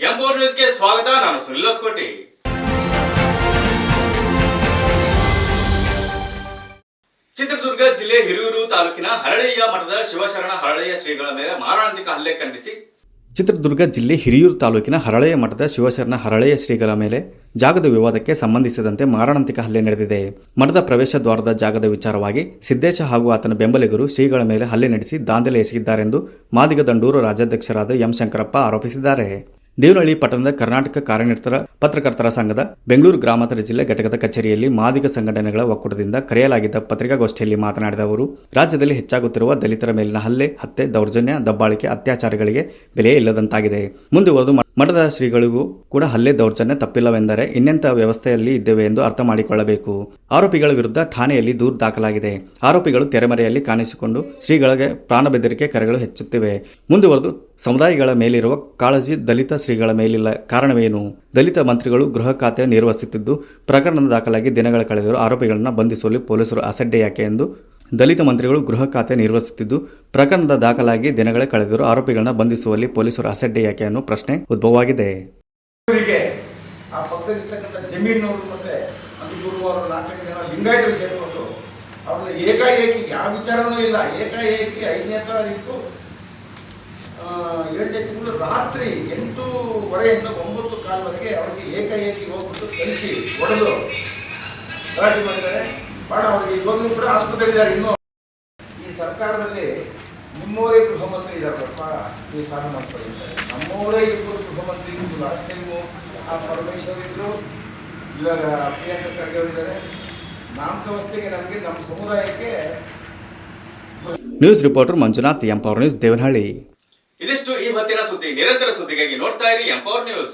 M4 ನ್ಯೂಸ್ಗೆ ಸ್ವಾಗತ. ನಾನು ಸುನಿಲ್ ಹೊಸಕೋಟೆ. ಚಿತ್ರದುರ್ಗ ಜಿಲ್ಲೆ ಹಿರಿಯೂರು ತಾಲೂಕಿನ ಹರಳಯ್ಯ ಮಠದ ಶಿವಶರಣ ಹರಳಯ್ಯ ಶ್ರೀಗಳ ಮೇಲೆ ಮಾರಣಾಂತಿಕ ಹಲ್ಲೆ ಖಂಡಿಸಿ ಚಿತ್ರದುರ್ಗ ಜಿಲ್ಲೆ ಹಿರಿಯೂರು ತಾಲೂಕಿನ ಹರಳಯ್ಯ ಮಠದ ಶಿವಶರಣ ಹರಳಯ್ಯ ಶ್ರೀಗಳ ಮೇಲೆ ಜಾಗದ ವಿವಾದಕ್ಕೆ ಸಂಬಂಧಿಸಿದಂತೆ ಮಾರಣಾಂತಿಕ ಹಲ್ಲೆ ನಡೆದಿದೆ. ಮಠದ ಪ್ರವೇಶ ದ್ವಾರದ ಜಾಗದ ವಿಚಾರವಾಗಿ ಸಿದ್ದೇಶ ಹಾಗೂ ಆತನ ಬೆಂಬಲಿಗರು ಶ್ರೀಗಳ ಮೇಲೆ ಹಲ್ಲೆ ನಡೆಸಿ ದಾಂಧಲೆ ಎಸಗಿದ್ದಾರೆಂದು ಮಾದಿಗ ದಂಡೂರು ರಾಜ್ಯಾಧ್ಯಕ್ಷರಾದ ಎಂ ಶಂಕರಪ್ಪ ಆರೋಪಿಸಿದ್ದಾರೆ. ದೇವನಹಳ್ಳಿ ಪಟ್ಟಣದ ಕರ್ನಾಟಕ ಕಾರ್ಯನಿರತ ಪತ್ರಕರ್ತರ ಸಂಘದ ಬೆಂಗಳೂರು ಗ್ರಾಮಾಂತರ ಜಿಲ್ಲೆ ಘಟಕದ ಕಚೇರಿಯಲ್ಲಿ ಮಾದಿಗ ಸಂಘಟನೆಗಳ ಒಕ್ಕೂಟದಿಂದ ಕರೆಯಲಾಗಿದ್ದ ಪತ್ರಿಕಾಗೋಷ್ಠಿಯಲ್ಲಿ ಮಾತನಾಡಿದ ಅವರು, ರಾಜ್ಯದಲ್ಲಿ ಹೆಚ್ಚಾಗುತ್ತಿರುವ ದಲಿತರ ಮೇಲಿನ ಹಲ್ಲೆ, ಹತ್ಯೆ, ದೌರ್ಜನ್ಯ, ದಬ್ಬಾಳಿಕೆ, ಅತ್ಯಾಚಾರಗಳಿಗೆ ಬೆಲೆ ಇಲ್ಲದಂತಾಗಿದೆ. ಮುಂದುವರೆದು ಮಠದ ಶ್ರೀಗಳಿಗೂ ಕೂಡ ಹಲ್ಲೆ, ದೌರ್ಜನ್ಯ ತಪ್ಪಿಲ್ಲವೆಂದರೆ ಇನ್ನೆಂಥ ವ್ಯವಸ್ಥೆಯಲ್ಲಿ ಇದ್ದೇವೆ ಎಂದು ಅರ್ಥ ಮಾಡಿಕೊಳ್ಳಬೇಕು. ಆರೋಪಿಗಳ ವಿರುದ್ಧ ಠಾಣೆಯಲ್ಲಿ ದೂರು ದಾಖಲಾಗಿದೆ. ಆರೋಪಿಗಳು ತೆರೆಮರೆಯಲ್ಲಿ ಕಾಣಿಸಿಕೊಂಡು ಶ್ರೀಗಳಿಗೆ ಪ್ರಾಣ ಬೆದರಿಕೆ ಕರೆಗಳು ಹೆಚ್ಚುತ್ತಿವೆ. ಮುಂದುವರೆದು ಸಮುದಾಯಗಳ ಮೇಲಿರುವ ಕಾಳಜಿ ದಲಿತ ಶ್ರೀಗಳ ಮೇಲಿಲ್ಲ ಕಾರಣವೇನು? ದಲಿತ ಮಂತ್ರಿಗಳು ಗೃಹ ಖಾತೆ ನಿರ್ವಹಿಸುತ್ತಿದ್ದು ಪ್ರಕರಣ ದಾಖಲಾಗಿ ದಿನಗಳ ಕಳೆದರೂ ಆರೋಪಿಗಳನ್ನು ಬಂಧಿಸುವಲ್ಲಿ ಪೊಲೀಸರು ಅಸಡ್ಡೆ ಯಾಕೆ ಎಂದು ದಲಿತ ಮಂತ್ರಿಗಳು ಗೃಹ ಖಾತೆ ನಿರ್ವಹಿಸುತ್ತಿದ್ದು ಪ್ರಕರಣದ ದಾಖಲಾಗಿ ದಿನಗಳೇ ಕಳೆದರೂ ಆರೋಪಿಗಳನ್ನ ಬಂಧಿಸುವಲ್ಲಿ ಪೊಲೀಸರು ಅಸಡ್ಡೆ ಯಾಕೆ ಅನ್ನೋ ಪ್ರಶ್ನೆ ಉದ್ಭವವಾಗಿದೆ. ಆ ಪಕ್ಕದಲ್ಲಿರ್ತಕ್ಕಂಥ ಜಮೀನವರು ಮತ್ತೆ ಗುರುವಾರ 4 ಜನ ಲಿಂಗಾಯತರು ಸೇರಿಕೊಂಡು ಅವ್ರನ್ನ ಏಕಾಏಕಿ ಯಾವ ವಿಚಾರನೂ ಇಲ್ಲ, ಏಕಾಏಕಿ 5ನೇ ತಾರೀಕು 7ನೇ ತಿಂಗಳು ರಾತ್ರಿ 8:30 9:15 ಅವರಿಗೆ ಏಕಾಏಕಿ ಹೋಗ್ಬಿಟ್ಟು ಕಳಿಸಿ ಹೊಡೆದು ಗಲಾಟೆ ಮಾಡಿದ್ದಾರೆ. ಬಾಡ ಅವರಿಗೆ ಇವಾಗಲೂ ಕೂಡ ಆಸ್ಪತ್ರೆ ಇದ್ದಾರೆ. ಇನ್ನೂ ಈ ಸರ್ಕಾರದಲ್ಲಿ ನಿಮ್ಮವರೇ ಗೃಹ ಮಂತ್ರಿ ಇದ್ದಾರಪ್ಪ, ಈ ಸಾಲ ಮಾಡ್ಕೊಂಡಿದ್ದಾರೆ. ನಮ್ಮವರೇ ಇಬ್ಬರು ಗೃಹ ಮಂತ್ರಿ ಇದ್ದು, ಲಾಸ್ಟ್ ಟೈಮು ಆ ಪರಮೇಶ್ವರ್ ಇದ್ದರು, ಇವಾಗ ಪ್ರಿಯಾಂಕ ಖರ್ಗೆ ಅವರಿದ್ದಾರೆ. ನಾಮಕಾವಸ್ಥೆಗೆ ನಮಗೆ ನಮ್ಮ ಸಮುದಾಯಕ್ಕೆ. News reporter Manjunath, M4 news, Devanahalli. ಇದಿಷ್ಟು ಈ ಹೊತ್ತಿನ ಸುದ್ದಿ. ನಿರಂತರ ಸುದ್ದಿಗಾಗಿ ನೋಡ್ತಾ ಇರಿ M4 ನ್ಯೂಸ್.